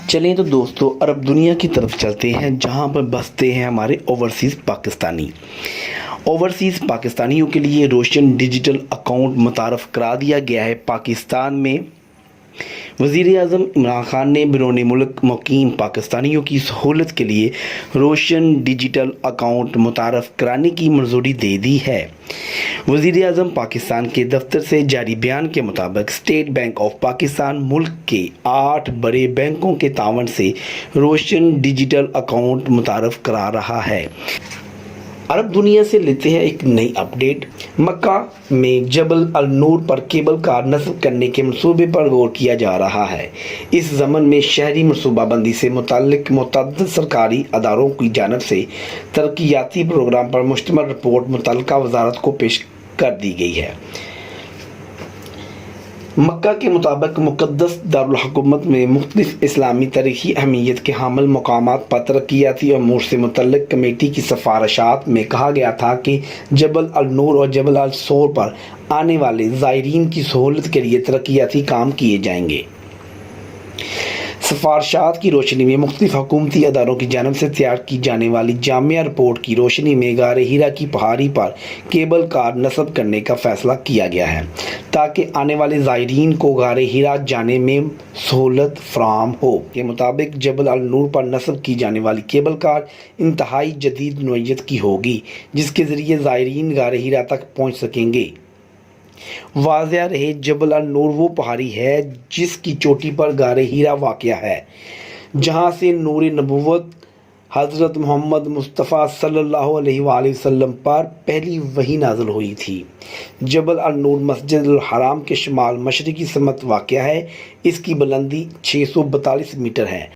چلیں تو دوستو عرب دنیا کی طرف چلتے ہیں جہاں پر بستے ہیں ہمارے اوورسیز پاکستانیوں کے لیے روشن ڈیجیٹل اکاؤنٹ متعارف کرا دیا گیا ہے۔ پاکستان میں وزیر اعظم عمران خان نے بیرون ملک مقیم پاکستانیوں کی سہولت کے لیے روشن ڈیجیٹل اکاؤنٹ متعارف کرانے کی منظوری دے دی ہے۔ وزیر اعظم پاکستان کے دفتر سے جاری بیان کے مطابق اسٹیٹ بینک آف پاکستان ملک کے 8 بڑے بینکوں کے تعاون سے روشن ڈیجیٹل اکاؤنٹ متعارف کرا رہا ہے۔ عرب دنیا سے لیتے ہیں ایک نئی اپڈیٹ۔ مکہ میں جبل النور پر کیبل کار نصب کرنے کے منصوبے پر غور کیا جا رہا ہے۔ اس ضمن میں شہری منصوبہ بندی سے متعلق متعدد سرکاری اداروں کی جانب سے ترقیاتی پروگرام پر مشتمل رپورٹ متعلقہ وزارت کو پیش کر دی گئی ہے۔ مکہ کے مطابق مقدس دارالحکومت میں مختلف اسلامی تاریخی اہمیت کے حامل مقامات پر ترقیاتی امور سے متعلق کمیٹی کی سفارشات میں کہا گیا تھا کہ جبل النور اور جبل السور پر آنے والے زائرین کی سہولت کے لیے ترقیاتی کام کیے جائیں گے۔ سفارشات کی روشنی میں مختلف حکومتی اداروں کی جانب سے تیار کی جانے والی جامع رپورٹ کی روشنی میں غار ہیرا کی پہاڑی پر کیبل کار نصب کرنے کا فیصلہ کیا گیا ہے تاکہ آنے والے زائرین کو غار ہیرا جانے میں سہولت فراہم ہو۔ کے مطابق جبل النور پر نصب کی جانے والی کیبل کار انتہائی جدید نوعیت کی ہوگی جس کے ذریعے زائرین غار ہیرا تک پہنچ سکیں گے۔ واضح رہے، جبل النور وہ پہاڑی ہے جس کی چوٹی پر غار ہیرا واقع ہے جہاں سے نور نبوت حضرت محمد مصطفیٰ صلی اللہ علیہ وآلہ وسلم پر پہلی وحی نازل ہوئی تھی۔ جبل النور مسجد الحرام کے شمال مشرقی سمت واقع ہے۔ اس کی بلندی 642 میٹر ہے۔